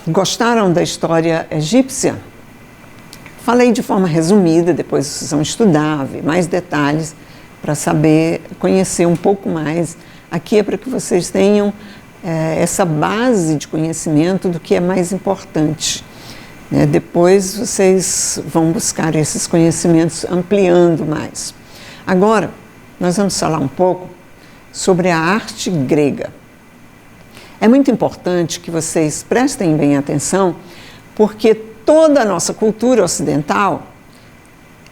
Gostaram da história egípcia? Falei de forma resumida, depois vocês vão estudar, ver mais detalhes para saber, conhecer um pouco mais. Aqui é para que vocês tenham essa base de conhecimento do que é mais importante. Depois vocês vão buscar esses conhecimentos ampliando mais. Agora, nós vamos falar um pouco sobre a arte grega. É muito importante que vocês prestem bem atenção, porque toda a nossa cultura ocidental,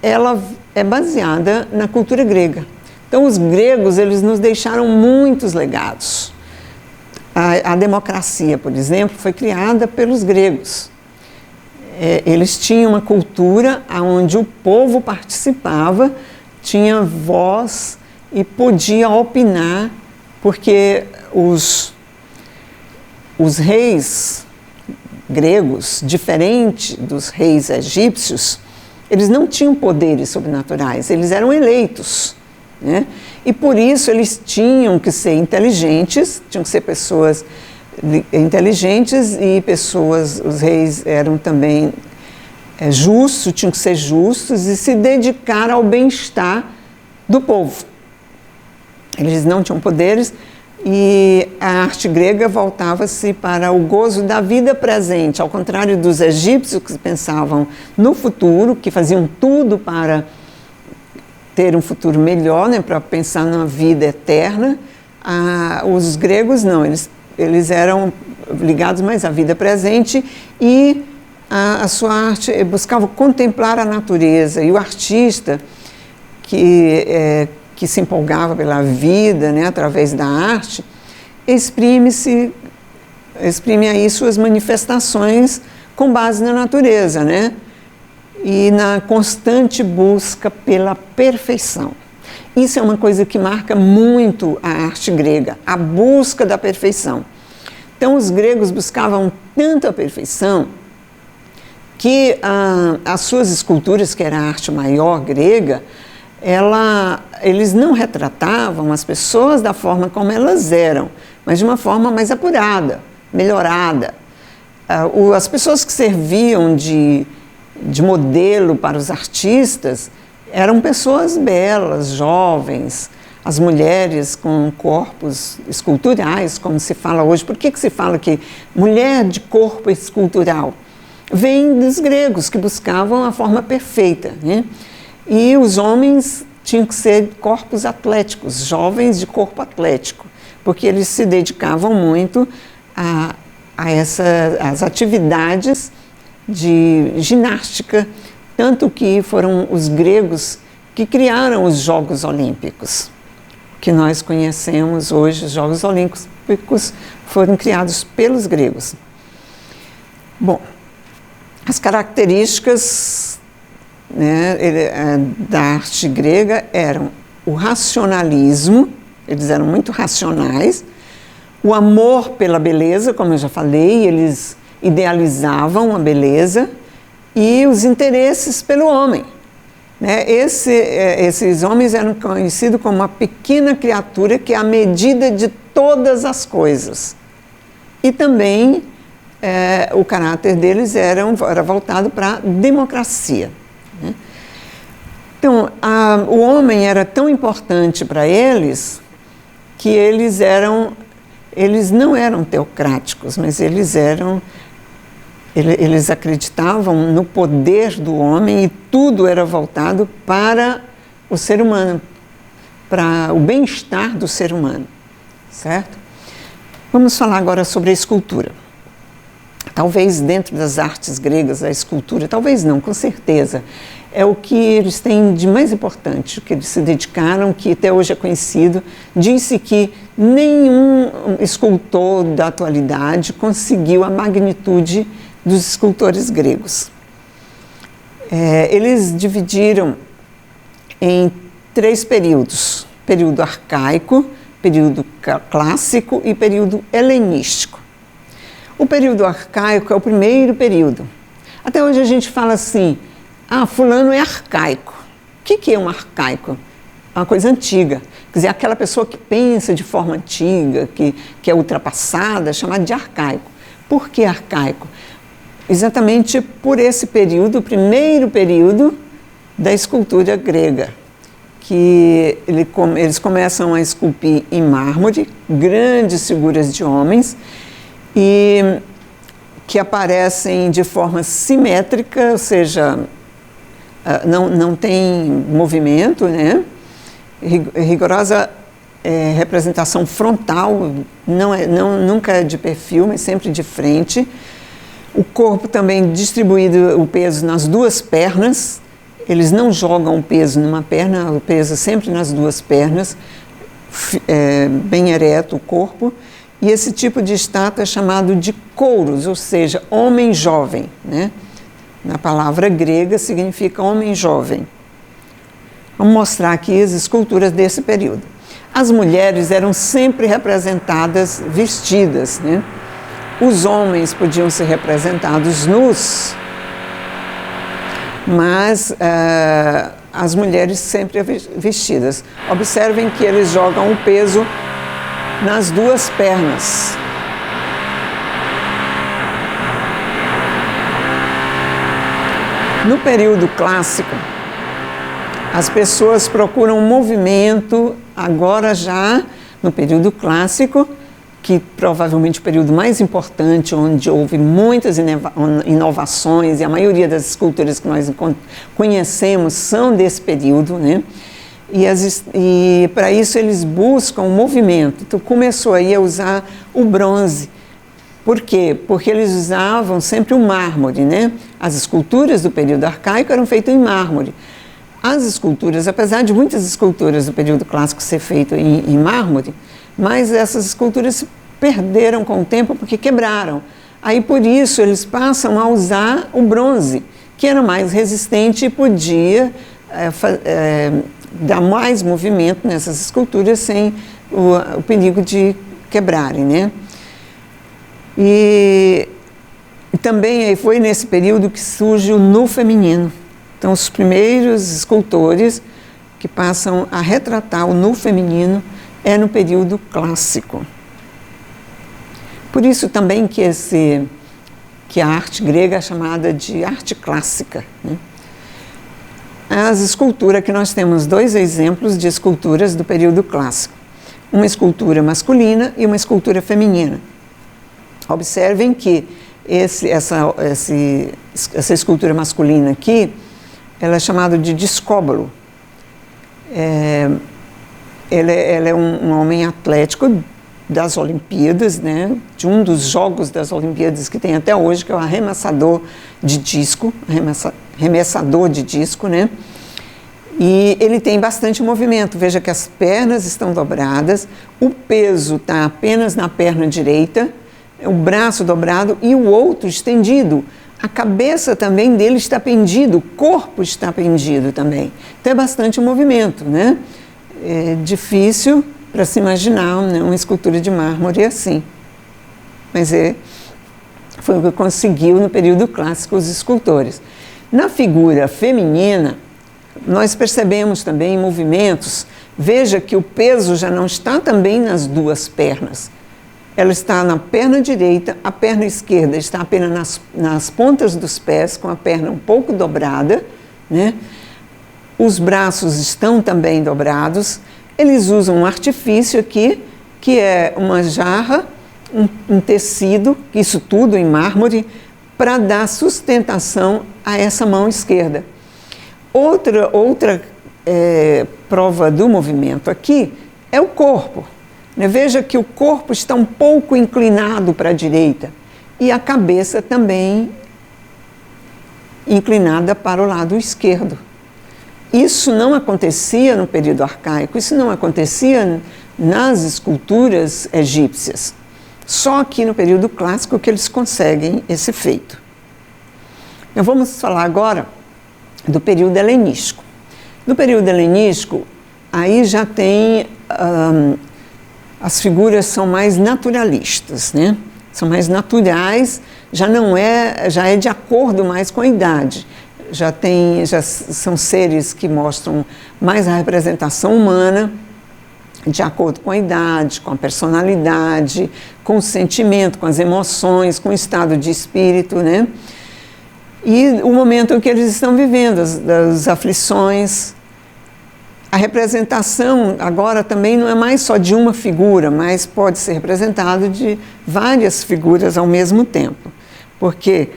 ela é baseada na cultura grega. Então, os gregos, eles nos deixaram muitos legados. A democracia, por exemplo, foi criada pelos gregos. Eles tinham uma cultura onde o povo participava, tinha voz e podia opinar, porque os reis gregos, diferente dos reis egípcios, eles não tinham poderes sobrenaturais, eles eram eleitos, né? E por isso eles tinham que ser inteligentes, tinham que ser pessoas inteligentes e os reis eram também justos, tinham que ser justos e se dedicar ao bem-estar do povo. Eles não tinham poderes e a arte grega voltava-se para o gozo da vida presente, ao contrário dos egípcios que pensavam no futuro, que faziam tudo para ter um futuro melhor, né, para pensar na vida eterna. Os gregos não, eles eram ligados mais à vida presente e a sua arte buscava contemplar a natureza. E o artista que se empolgava pela vida, né, através da arte, exprime aí suas manifestações com base na natureza, né? E na constante busca pela perfeição. Isso é uma coisa que marca muito a arte grega, a busca da perfeição. Então, os gregos buscavam tanto a perfeição que as suas esculturas, que era a arte maior grega, eles não retratavam as pessoas da forma como elas eram, mas de uma forma mais apurada, melhorada. As pessoas que serviam de modelo para os artistas eram pessoas belas, jovens, as mulheres com corpos esculturais, como se fala hoje. Por que se fala que mulher de corpo escultural? Vem dos gregos, que buscavam a forma perfeita, né? E os homens tinham que ser corpos atléticos, jovens de corpo atlético, porque eles se dedicavam muito às atividades de ginástica, tanto que foram os gregos que criaram os Jogos Olímpicos, que nós conhecemos hoje. Os Jogos Olímpicos foram criados pelos gregos. Bom, as características, né, da arte grega eram o racionalismo, eles eram muito racionais, o amor pela beleza, como eu já falei, eles idealizavam a beleza, e os interesses pelo homem, né? Esses homens eram conhecidos como uma pequena criatura que é a medida de todas as coisas. E também o caráter deles era voltado para a democracia, né? Então, o homem era tão importante para eles que eles não eram teocráticos, mas eles acreditavam no poder do homem e tudo era voltado para o ser humano, para o bem-estar do ser humano, certo? Vamos falar agora sobre a escultura. Talvez dentro das artes gregas, a escultura, talvez não, com certeza, é o que eles têm de mais importante, o que eles se dedicaram, que até hoje é conhecido. Disse que nenhum escultor da atualidade conseguiu a magnitude dos escultores gregos. Eles dividiram em 3 períodos: período arcaico, período clássico e período helenístico. O período arcaico é o primeiro período. Até hoje a gente fala assim: fulano é arcaico. O que é um arcaico? É uma coisa antiga. Quer dizer, aquela pessoa que pensa de forma antiga, que é ultrapassada, é chamada de arcaico. Por que arcaico? Exatamente por esse período, o primeiro período da escultura grega, que eles começam a esculpir em mármore grandes figuras de homens e que aparecem de forma simétrica, ou seja, não tem movimento, né? Rigorosa representação frontal, nunca é de perfil, mas sempre de frente. O corpo também distribuído, o peso nas duas pernas. Eles não jogam o peso numa perna, o peso é sempre nas duas pernas, bem ereto o corpo. E esse tipo de estátua é chamado de kouros, ou seja, homem jovem, né? Na palavra grega significa homem jovem. Vamos mostrar aqui as esculturas desse período. As mulheres eram sempre representadas vestidas, né? Os homens podiam ser representados nus, mas as mulheres sempre vestidas. Observem que eles jogam o peso nas duas pernas. No período clássico, as pessoas procuram movimento, agora já no período clássico, que provavelmente o período mais importante, onde houve muitas inovações, e a maioria das esculturas que nós conhecemos são desse período, né? E para isso eles buscam o movimento. Então começou aí a usar o bronze. Por quê? Porque eles usavam sempre o mármore, né? As esculturas do período arcaico eram feitas em mármore. As esculturas, apesar de muitas esculturas do período clássico ser feitas em mármore, mas essas esculturas se perderam com o tempo porque quebraram. Aí por isso eles passam a usar o bronze, que era mais resistente e podia dar mais movimento nessas esculturas sem o perigo de quebrarem, né? E também aí foi nesse período que surge o nu feminino. Então os primeiros escultores que passam a retratar o nu feminino é no período clássico. Por isso também que a arte grega é chamada de arte clássica, né? As esculturas, que nós temos dois exemplos de esculturas do período clássico. Uma escultura masculina e uma escultura feminina. Observem que essa escultura masculina aqui, ela é chamada de discóbolo. Ele é um homem atlético das Olimpíadas, né? De um dos jogos das Olimpíadas que tem até hoje, que é o arremessador de disco, né? E ele tem bastante movimento. Veja que as pernas estão dobradas, o peso está apenas na perna direita, o braço dobrado e o outro estendido. A cabeça também dele está pendida, o corpo está pendido também. Então é bastante movimento, né? É difícil para se imaginar, né, uma escultura de mármore assim. Mas foi o que conseguiu no período clássico os escultores. Na figura feminina, nós percebemos também movimentos. Veja que o peso já não está também nas duas pernas. Ela está na perna direita, a perna esquerda está apenas nas pontas dos pés, com a perna um pouco dobrada, né? Os braços estão também dobrados. Eles usam um artifício aqui, que é uma jarra, um tecido, isso tudo em mármore, para dar sustentação a essa mão esquerda. Outra prova do movimento aqui é o corpo. Veja que o corpo está um pouco inclinado para a direita e a cabeça também inclinada para o lado esquerdo. Isso não acontecia no período arcaico, isso não acontecia nas esculturas egípcias. Só aqui no período clássico que eles conseguem esse feito. Então, vamos falar agora do período helenístico. No período helenístico, aí já tem... as figuras são mais naturalistas, né? São mais naturais, já é de acordo mais com a idade. Já são seres que mostram mais a representação humana, de acordo com a idade, com a personalidade, com o sentimento, com as emoções, com o estado de espírito, né? E o momento em que eles estão vivendo, das aflições. A representação agora também não é mais só de uma figura, mas pode ser representado de várias figuras ao mesmo tempo. Porque,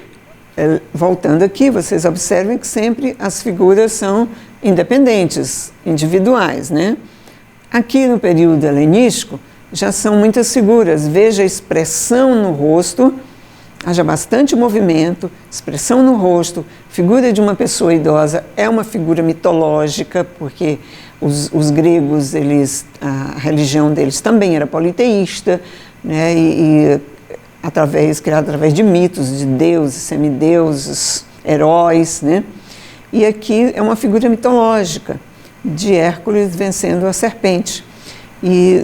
voltando aqui, vocês observem que sempre as figuras são independentes, individuais, né? Aqui no período helenístico já são muitas figuras. Veja a expressão no rosto, haja bastante movimento, expressão no rosto. Figura de uma pessoa idosa é uma figura mitológica, porque os gregos, a religião deles também era politeísta, né? Criada através de mitos, de deuses, semideuses, heróis, né? E aqui é uma figura mitológica de Hércules vencendo a serpente. E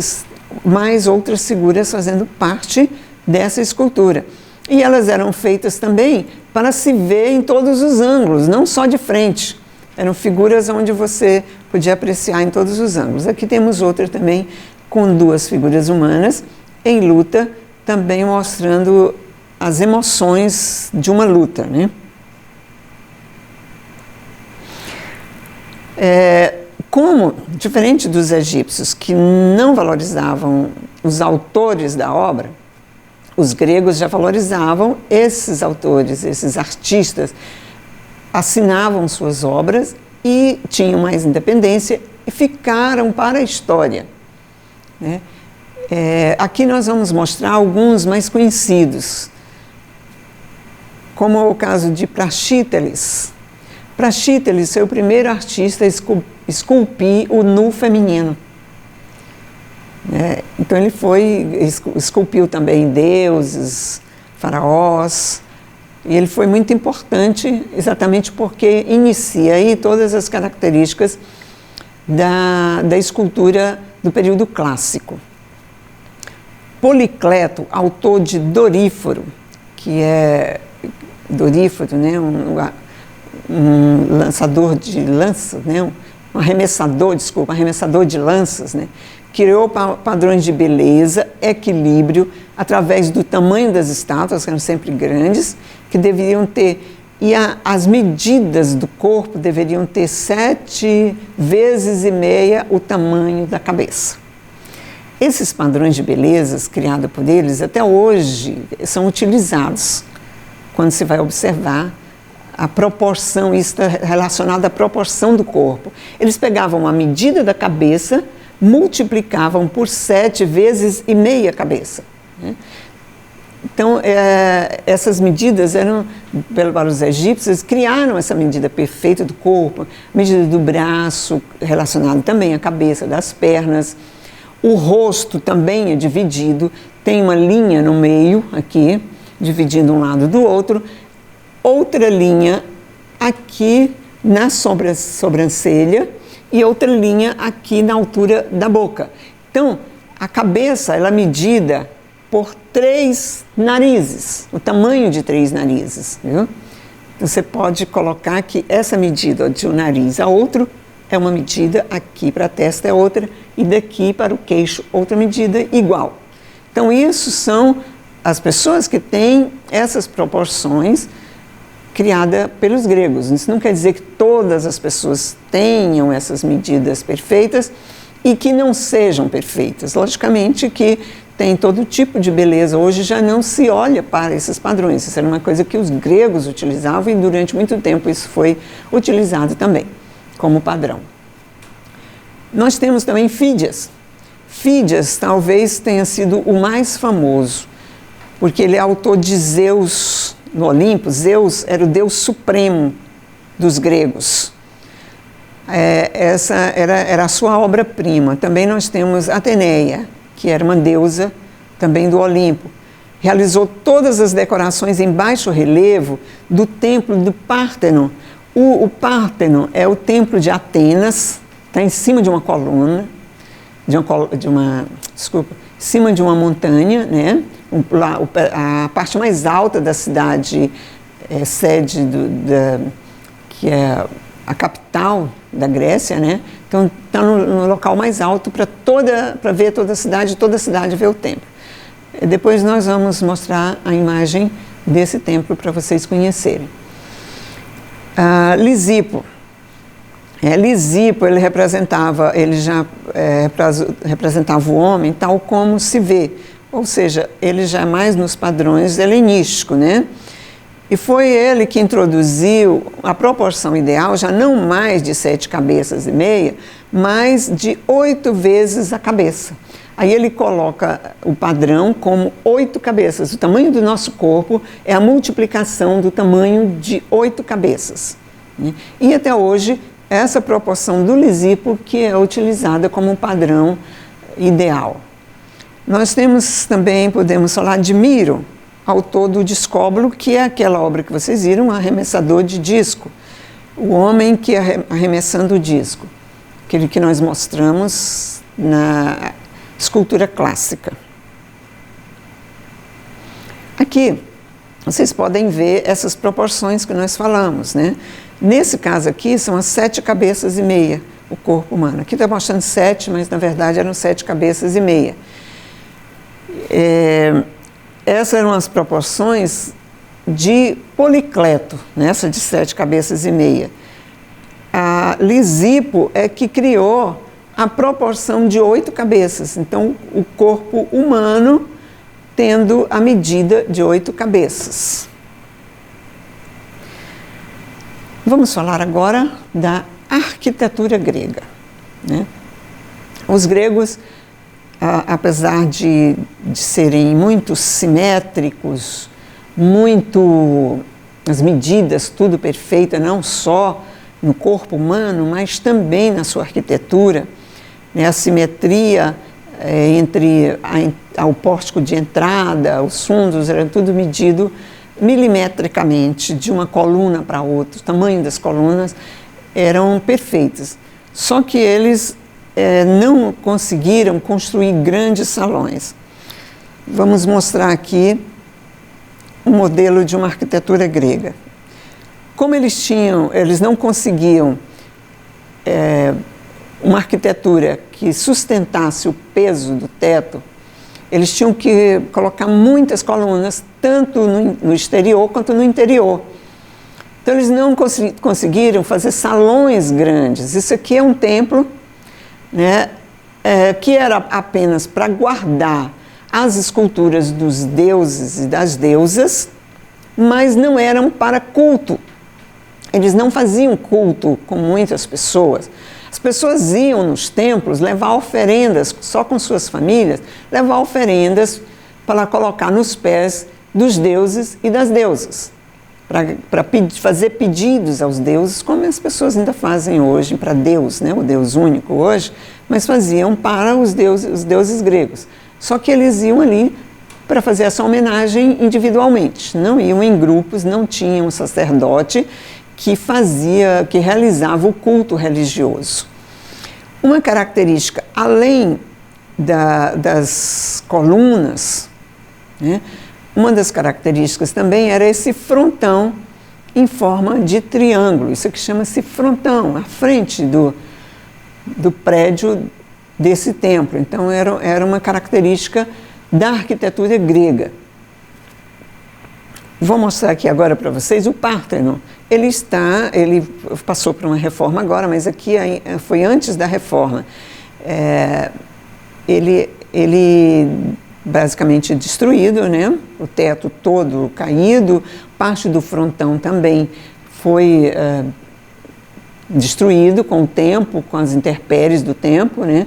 mais outras figuras fazendo parte dessa escultura. E elas eram feitas também para se ver em todos os ângulos, não só de frente. Eram figuras onde você podia apreciar em todos os ângulos. Aqui temos outra também com duas figuras humanas em luta, também mostrando as emoções de uma luta, né? Como, diferente dos egípcios, que não valorizavam os autores da obra, os gregos já valorizavam esses autores, esses artistas, assinavam suas obras e tinham mais independência e ficaram para a história, né? Aqui nós vamos mostrar alguns mais conhecidos, como o caso de Praxíteles. Praxíteles foi o primeiro artista a esculpir o nu feminino. Então ele esculpiu também deuses, faraós, e ele foi muito importante exatamente porque inicia aí todas as características da escultura do período clássico. Policleto, autor de Doríforo, que é Doríforo, né, um lançador de lanças, né, um arremessador de lanças, né, criou padrões de beleza, equilíbrio, através do tamanho das estátuas, que eram sempre grandes, que deveriam ter, e as medidas do corpo deveriam ter 7,5 vezes o tamanho da cabeça. Esses padrões de belezas criados por eles, até hoje, são utilizados quando se vai observar a proporção, isso está relacionado à proporção do corpo. Eles pegavam a medida da cabeça, multiplicavam por 7,5 vezes cabeça, né? Então, essas medidas eram, para os egípcios, criaram essa medida perfeita do corpo, medida do braço, relacionada também à cabeça, das pernas. O rosto também é dividido, tem uma linha no meio aqui, dividindo um lado do outro, outra linha aqui na sobrancelha e outra linha aqui na altura da boca. Então, a cabeça ela é medida por 3 narizes, o tamanho de 3 narizes, viu? Você pode colocar que essa medida de um nariz a outro é uma medida, aqui para a testa é outra, e daqui para o queixo outra medida igual. Então, isso são as pessoas que têm essas proporções criadas pelos gregos. Isso não quer dizer que todas as pessoas tenham essas medidas perfeitas e que não sejam perfeitas. Logicamente que tem todo tipo de beleza. Hoje já não se olha para esses padrões. Isso era uma coisa que os gregos utilizavam e durante muito tempo isso foi utilizado também como padrão. Nós temos também Fídias. Fídias talvez tenha sido o mais famoso, porque ele é autor de Zeus no Olimpo. Zeus era o deus supremo dos gregos. Essa era a sua obra-prima. Também nós temos Ateneia, que era uma deusa também do Olimpo. Realizou todas as decorações em baixo relevo do templo do Pártenon. O Pártenon é o templo de Atenas, está em cima de uma coluna, em cima de uma montanha, né? A parte mais alta da cidade, sede que é a capital capital da Grécia, né? Então está no local mais alto para ver toda a cidade ver o templo. E depois nós vamos mostrar a imagem desse templo para vocês conhecerem. Lisipo. Lisipo, ele já representava o homem tal como se vê, ou seja, ele já mais nos padrões helenísticos, né? E foi ele que introduziu a proporção ideal, já não mais de 7 cabeças e meia, mas de 8 vezes a cabeça. Aí ele coloca o padrão como 8 cabeças. O tamanho do nosso corpo é a multiplicação do tamanho de 8 cabeças. Né? E até hoje, essa proporção do Lisipo que é utilizada como um padrão ideal. Nós temos também, podemos falar de Miro, autor do Discóbulo, que é aquela obra que vocês viram, um arremessador de disco. O homem que arremessando o disco. Aquele que nós mostramos na escultura clássica. Aqui, vocês podem ver essas proporções que nós falamos, né? Nesse caso aqui, são as 7 cabeças e meia, o corpo humano. Aqui está mostrando 7, mas na verdade eram 7 cabeças e meia. Essas eram as proporções de Policleto, nessa de 7 cabeças e meia. A Lisipo é que criou a proporção de 8 cabeças. Então, o corpo humano tendo a medida de 8 cabeças. Vamos falar agora da arquitetura grega, né? Os gregos, apesar de serem muito simétricos, as medidas, tudo perfeita, não só no corpo humano, mas também na sua arquitetura, né? A simetria entre o pórtico de entrada, os fundos, era tudo medido milimetricamente, de uma coluna para outra. O tamanho das colunas eram perfeitos. Só que eles não conseguiram construir grandes salões. Vamos mostrar aqui um modelo de uma arquitetura grega. Como eles não conseguiam uma arquitetura que sustentasse o peso do teto, eles tinham que colocar muitas colunas, tanto no exterior quanto no interior. Então, eles não conseguiram fazer salões grandes. Isso aqui é um templo, né, que era apenas para guardar as esculturas dos deuses e das deusas, mas não eram para culto. Eles não faziam culto com muitas pessoas. As pessoas iam nos templos levar oferendas, só com suas famílias, levar oferendas para colocar nos pés dos deuses e das deusas, para fazer pedidos aos deuses, como as pessoas ainda fazem hoje para Deus, né, o Deus único hoje, mas faziam para os deuses gregos. Só que eles iam ali para fazer essa homenagem individualmente, não iam em grupos, não tinham um sacerdote que realizava o culto religioso. Uma característica, além das colunas, né, uma das características também era esse frontão em forma de triângulo. Isso aqui chama-se frontão, a frente do prédio desse templo. Então, era uma característica da arquitetura grega. Vou mostrar aqui agora para vocês o Párteno. Ele passou por uma reforma agora, mas aqui foi antes da reforma. Ele basicamente destruído, né? O teto todo caído, parte do frontão também foi destruído com o tempo, com as intempéries do tempo, né?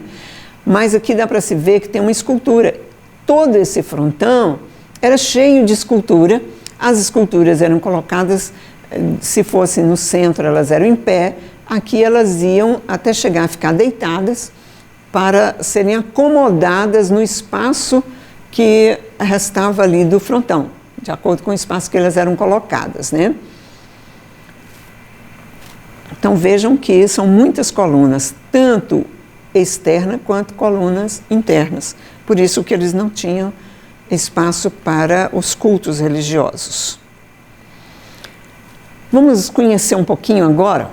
Mas aqui dá para se ver que tem uma escultura. Todo esse frontão era cheio de escultura. As esculturas eram colocadas, se fosse no centro, elas eram em pé. Aqui elas iam até chegar a ficar deitadas para serem acomodadas no espaço que restava ali do frontão, de acordo com o espaço que elas eram colocadas, né? Então vejam que são muitas colunas, tanto externas quanto colunas internas. Por isso que eles não tinham espaço para os cultos religiosos. Vamos conhecer um pouquinho agora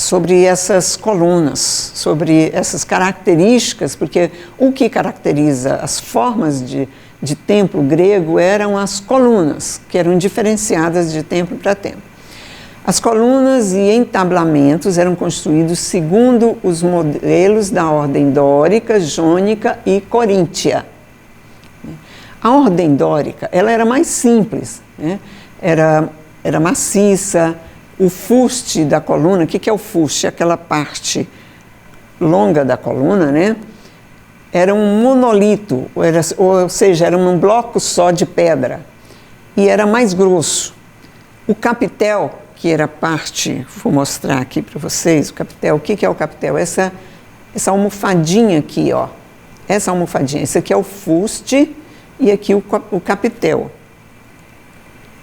sobre essas colunas, sobre essas características, porque o que caracteriza as formas de templo grego eram as colunas, que eram diferenciadas de templo para templo. As colunas e entablamentos eram construídos segundo os modelos da ordem dórica, jônica e coríntia. A ordem dórica, ela era mais simples, né? Era maciça. O fuste da coluna, o que é o fuste? Aquela parte longa da coluna, né? Era um monolito, ou seja, era um bloco só de pedra, e era mais grosso. O capitel, que era parte, vou mostrar aqui para vocês, o capitel, o que é o capitel? Essa almofadinha aqui, ó, essa almofadinha, esse aqui é o fuste e aqui o capitel.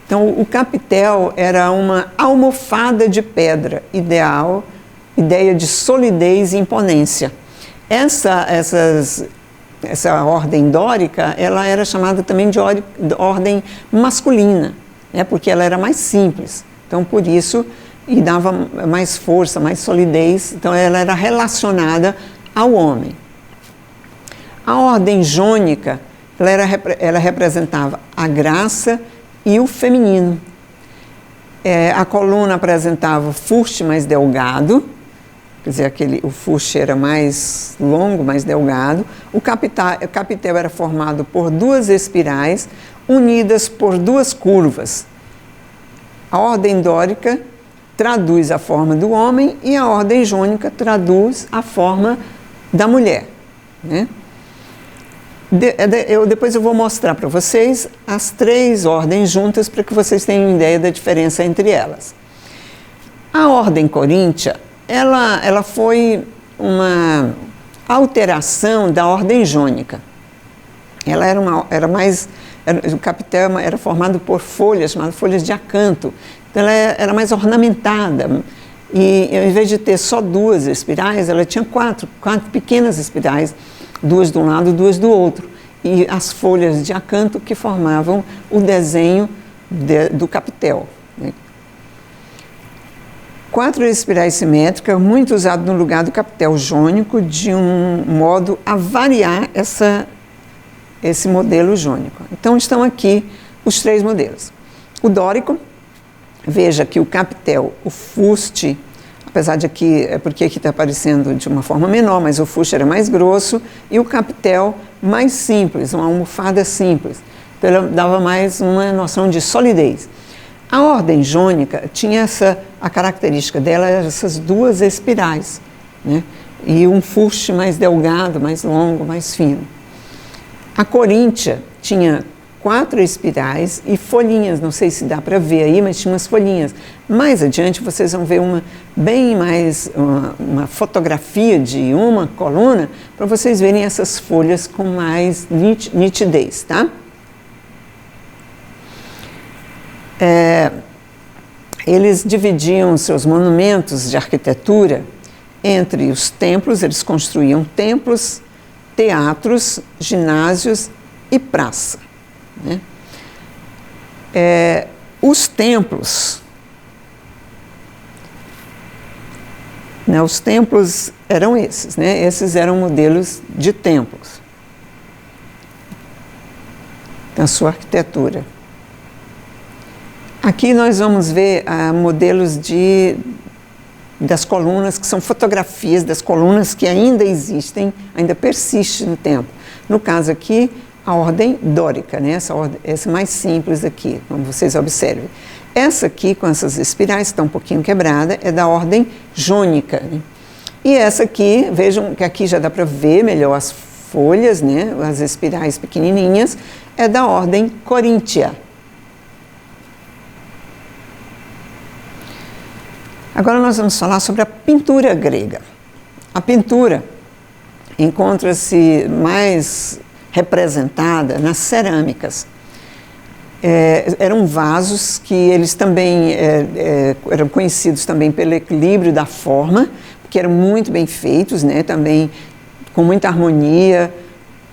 Então, o capitel era uma almofada de pedra, ideia de solidez e imponência. Essa ordem dórica, ela era chamada também de ordem masculina, né, porque ela era mais simples. Então, por isso, e dava mais força, mais solidez, então ela era relacionada ao homem. A ordem jônica, ela representava a graça e o feminino. A coluna apresentava o fuste mais delgado, quer dizer, o fuste era mais longo, mais delgado. O capitel era formado por duas espirais unidas por duas curvas. A ordem dórica traduz a forma do homem e a ordem jônica traduz a forma da mulher, né? Depois eu vou mostrar para vocês as três ordens juntas para que vocês tenham ideia da diferença entre elas. A ordem coríntia, ela foi uma alteração da ordem jônica. Ela o capitel era formado por folhas, chamadas folhas de acanto. Então ela era mais ornamentada. E ao invés de ter só duas espirais, ela tinha quatro pequenas espirais, duas de um lado e duas do outro, e as folhas de acanto que formavam o desenho do capitel, né? 4 espirais simétricas, muito usado no lugar do capitel jônico, de um modo a variar esse modelo jônico. Então estão aqui os 3 modelos. O dórico, veja que o capitel, o fuste, apesar de aqui, porque aqui está aparecendo de uma forma menor, mas o fuste era mais grosso, e o capitel mais simples, uma almofada simples. Então ela dava mais uma noção de solidez. A ordem jônica tinha a característica dela, essas duas espirais, né? E um fuste mais delgado, mais longo, mais fino. A coríntia tinha 4 espirais e folhinhas, não sei se dá para ver aí, mas tinha umas folhinhas. Mais adiante vocês vão ver uma fotografia de uma coluna para vocês verem essas folhas com mais nitidez, tá? Eles dividiam seus monumentos de arquitetura entre os templos, eles construíam templos, teatros, ginásios e praça, né? Os templos, né, os templos eram esses, né? Esses eram modelos de templos, da sua arquitetura. Aqui nós vamos ver modelos das colunas, que são fotografias das colunas que ainda existem, ainda persistem no tempo. No caso aqui, a ordem dórica, né? Essa mais simples aqui, como vocês observem. Essa aqui, com essas espirais, está um pouquinho quebrada, é da ordem jônica, né? E essa aqui, vejam que aqui já dá para ver melhor as folhas, né? As espirais pequenininhas, é da ordem coríntia. Agora nós vamos falar sobre a pintura grega. A pintura encontra-se mais representada nas cerâmicas. Eram vasos que eles também eram conhecidos também pelo equilíbrio da forma, que eram muito bem feitos, né? Também com muita harmonia,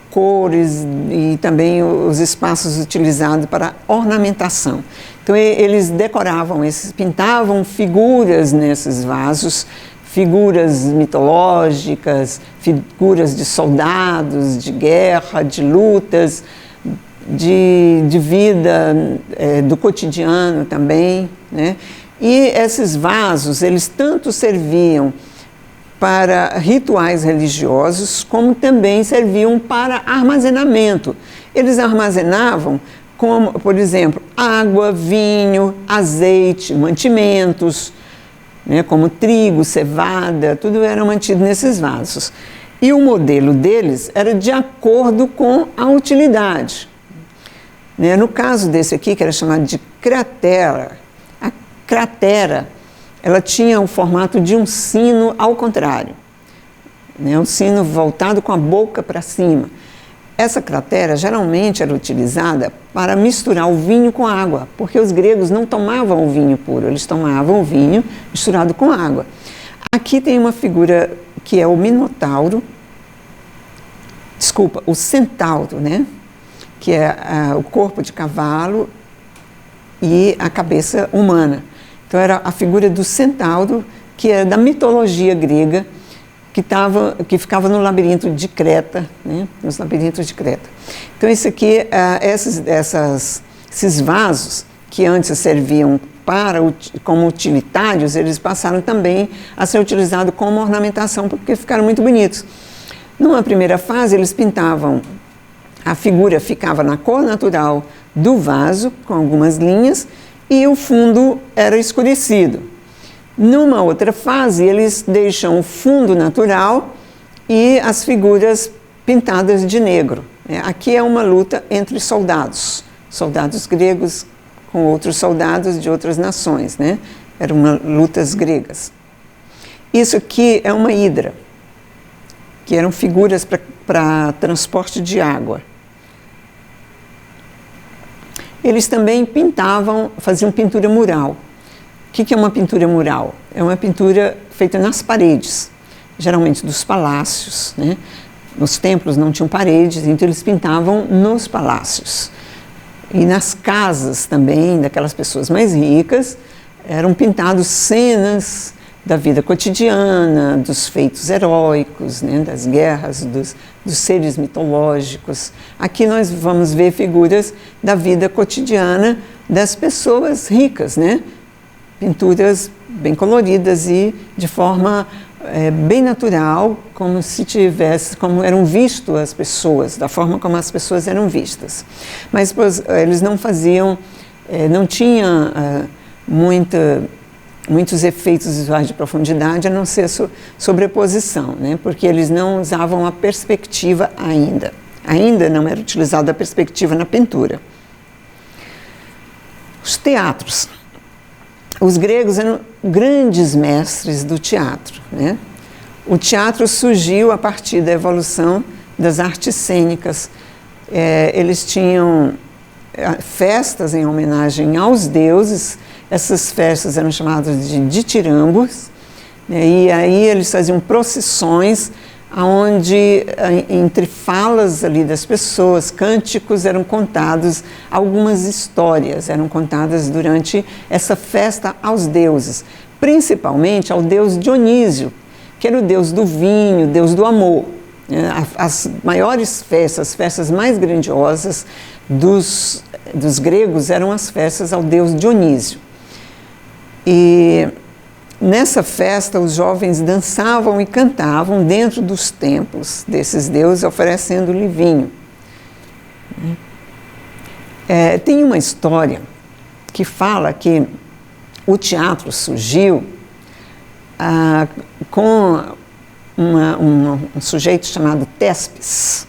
cores e também os espaços utilizados para ornamentação. Então eles decoravam, pintavam figuras nesses vasos, figuras mitológicas, figuras de soldados, de guerra, de lutas, de vida do cotidiano também, né? E esses vasos, eles tanto serviam para rituais religiosos, como também serviam para armazenamento. Eles armazenavam, como, por exemplo, água, vinho, azeite, mantimentos, né, como trigo, cevada, tudo era mantido nesses vasos. E o modelo deles era de acordo com a utilidade. Né, no caso desse aqui, que era chamado de cratera, a cratera, ela tinha o formato de um sino ao contrário, né, um sino voltado com a boca para cima. Essa cratera geralmente era utilizada para misturar o vinho com água, porque os gregos não tomavam o vinho puro, eles tomavam o vinho misturado com água. Aqui tem uma figura que é o Minotauro, desculpa, o Centauro, né? Que é o corpo de cavalo e a cabeça humana. Então era a figura do Centauro, que é da mitologia grega, que ficava no labirinto de Creta, né? Nos labirintos de Creta. Então esse aqui, esses vasos que antes serviam como utilitários, eles passaram também a ser utilizados como ornamentação, porque ficaram muito bonitos. Numa primeira fase, eles pintavam, a figura ficava na cor natural do vaso, com algumas linhas, e o fundo era escurecido. Numa outra fase, eles deixam o fundo natural e as figuras pintadas de negro. Aqui é uma luta entre soldados gregos com outros soldados de outras nações, né? Eram lutas gregas. Isso aqui é uma hidra, que eram figuras para transporte de água. Eles também faziam pintura mural. O que é uma pintura mural? É uma pintura feita nas paredes, geralmente dos palácios, né? Nos templos não tinham paredes, então eles pintavam nos palácios. E nas casas também, daquelas pessoas mais ricas, eram pintados cenas da vida cotidiana, dos feitos heróicos, né? Das guerras, dos seres mitológicos. Aqui nós vamos ver figuras da vida cotidiana das pessoas ricas, né? Pinturas bem coloridas e de forma bem natural, como eram vistas as pessoas, da forma como as pessoas eram vistas. Mas pois, eles não faziam, não tinha muitos efeitos visuais de profundidade, a não ser sobreposição, né? Porque eles não usavam a perspectiva ainda. Ainda não era utilizada a perspectiva na pintura. Os teatros. Os gregos eram grandes mestres do teatro, né? O teatro surgiu a partir da evolução das artes cênicas. Eles tinham festas em homenagem aos deuses. Essas festas eram chamadas de ditirambos, né? E aí eles faziam procissões onde, entre falas ali das pessoas, cânticos, eram contados, algumas histórias eram contadas durante essa festa aos deuses, principalmente ao deus Dionísio, que era o deus do vinho, deus do amor. As maiores festas, as festas mais grandiosas dos gregos eram as festas ao deus Dionísio. E nessa festa, os jovens dançavam e cantavam dentro dos templos desses deuses, oferecendo-lhe vinho. Tem uma história que fala que o teatro surgiu com um sujeito chamado Téspis,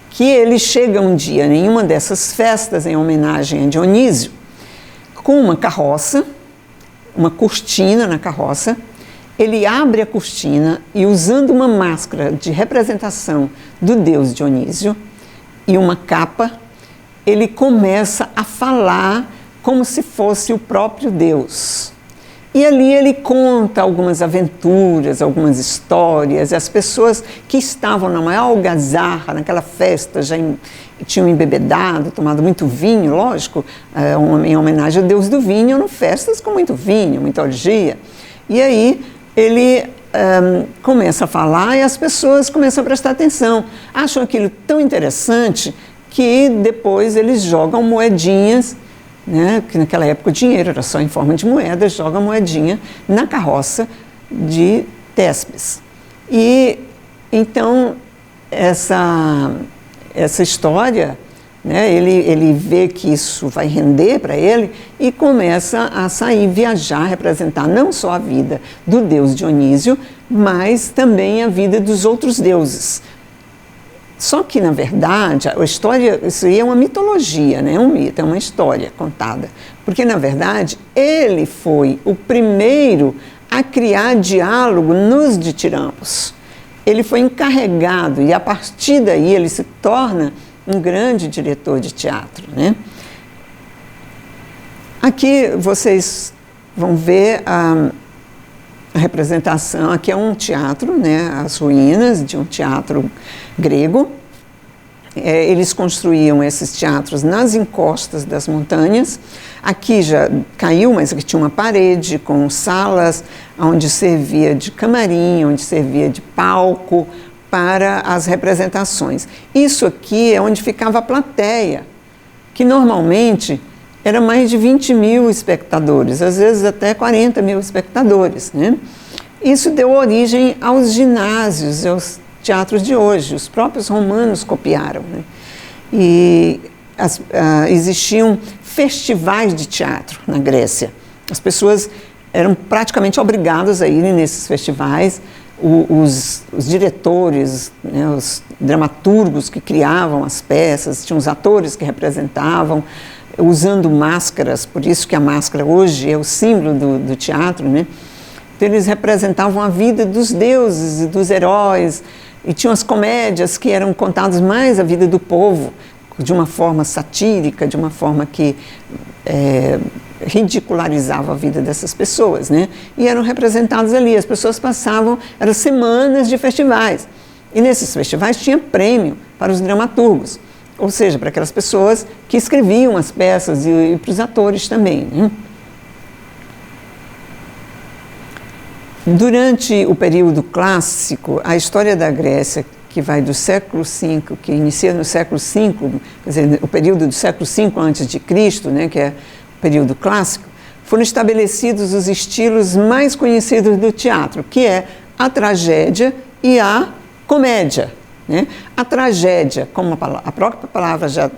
que ele chega um dia em uma dessas festas em homenagem a Dionísio, com uma carroça, uma cortina na carroça. Ele abre a cortina e, usando uma máscara de representação do deus Dionísio e uma capa, ele começa a falar como se fosse o próprio Deus. E ali ele conta algumas aventuras, algumas histórias. As pessoas que estavam na maior algazarra, naquela festa, já tinham embebedado, tomado muito vinho, lógico, em homenagem ao Deus do vinho, eram festas com muito vinho, muita orgia. E aí ele começa a falar e as pessoas começam a prestar atenção. Acham aquilo tão interessante que depois eles jogam moedinhas, né, que naquela época o dinheiro era só em forma de moedas, jogam moedinha na carroça de Téspes. E então essa história, né, ele vê que isso vai render para ele e começa a sair, viajar, representar não só a vida do deus Dionísio, mas também a vida dos outros deuses. Só que, na verdade, a história, isso aí é uma mitologia, né? É um mito, é uma história contada. Porque, na verdade, ele foi o primeiro a criar diálogo nos ditirambos. Ele foi encarregado e, a partir daí, ele se torna um grande diretor de teatro, né? Aqui vocês vão ver a representação. Aqui é um teatro, né? As ruínas de um teatro grego. Eles construíam esses teatros nas encostas das montanhas. Aqui já caiu, mas aqui tinha uma parede com salas onde servia de camarim, onde servia de palco para as representações. Isso aqui é onde ficava a plateia, que normalmente era mais de 20 mil espectadores, às vezes até 40 mil espectadores, né? Isso deu origem aos ginásios, aos teatros de hoje. Os próprios romanos copiaram, né? E existiam festivais de teatro na Grécia. As pessoas eram praticamente obrigadas a irem nesses festivais. Os diretores, né, os dramaturgos que criavam as peças, tinham os atores que representavam, usando máscaras, por isso que a máscara hoje é o símbolo do teatro, né? Então, eles representavam a vida dos deuses e dos heróis, e tinham as comédias que eram contadas mais a vida do povo, de uma forma satírica, de uma forma que ridicularizava a vida dessas pessoas, né? E eram representados ali. As pessoas passavam, eram semanas de festivais, e nesses festivais tinha prêmio para os dramaturgos, ou seja, para aquelas pessoas que escreviam as peças e para os atores também, né? Durante o período clássico, a história da Grécia, que vai do século V, que inicia no século V, quer dizer, o período do século V a.C., né, que é o período clássico, foram estabelecidos os estilos mais conhecidos do teatro, que é a tragédia e a comédia, né? A tragédia, como a própria palavra já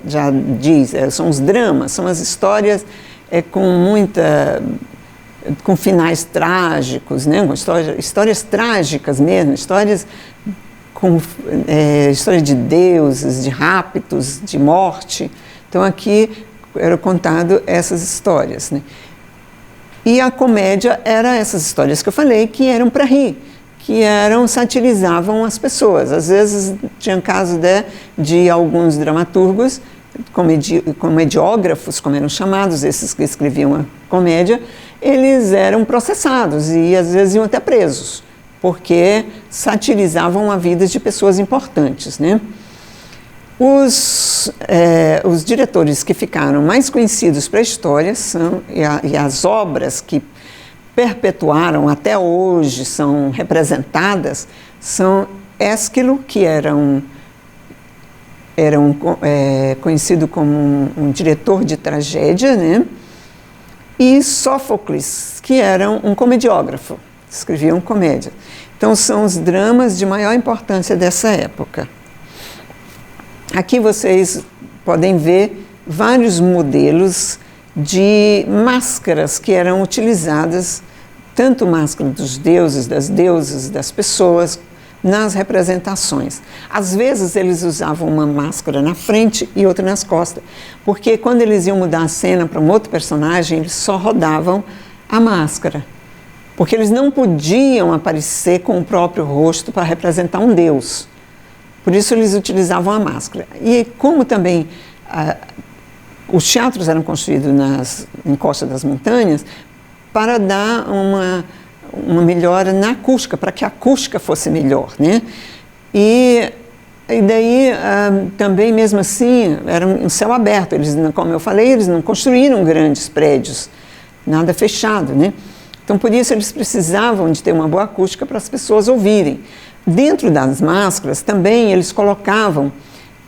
diz, são os dramas, são as histórias com finais trágicos, né? Histórias trágicas mesmo, história de deuses, de raptos, de morte. Então aqui eram contado essas histórias, né? E a comédia era essas histórias que eu falei, que eram para rir, que satirizavam as pessoas. Às vezes tinha caso de alguns dramaturgos, comediógrafos, como eram chamados, esses que escreviam a comédia, eles eram processados e às vezes iam até presos, porque satirizavam a vida de pessoas importantes, né? Os diretores que ficaram mais conhecidos para a história e as obras que perpetuaram até hoje, são representadas, são Ésquilo, que era conhecido como um diretor de tragédia, né? E Sófocles, que era um comediógrafo, escreviam comédia. Então, são os dramas de maior importância dessa época. Aqui vocês podem ver vários modelos de máscaras que eram utilizadas, tanto máscara dos deuses, das deusas, das pessoas, nas representações. Às vezes eles usavam uma máscara na frente e outra nas costas, porque quando eles iam mudar a cena para um outro personagem, eles só rodavam a máscara, porque eles não podiam aparecer com o próprio rosto para representar um deus. Por isso eles utilizavam a máscara. E como também os teatros eram construídos nas encostas das montanhas, para dar uma melhora na acústica, para que a acústica fosse melhor, né? E daí, também, mesmo assim, era um céu aberto. Eles, como eu falei, eles não construíram grandes prédios, nada fechado, né? Então, por isso, eles precisavam de ter uma boa acústica para as pessoas ouvirem. Dentro das máscaras, também, eles colocavam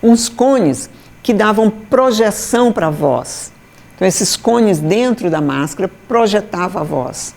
uns cones que davam projeção para a voz. Então, esses cones dentro da máscara projetavam a voz.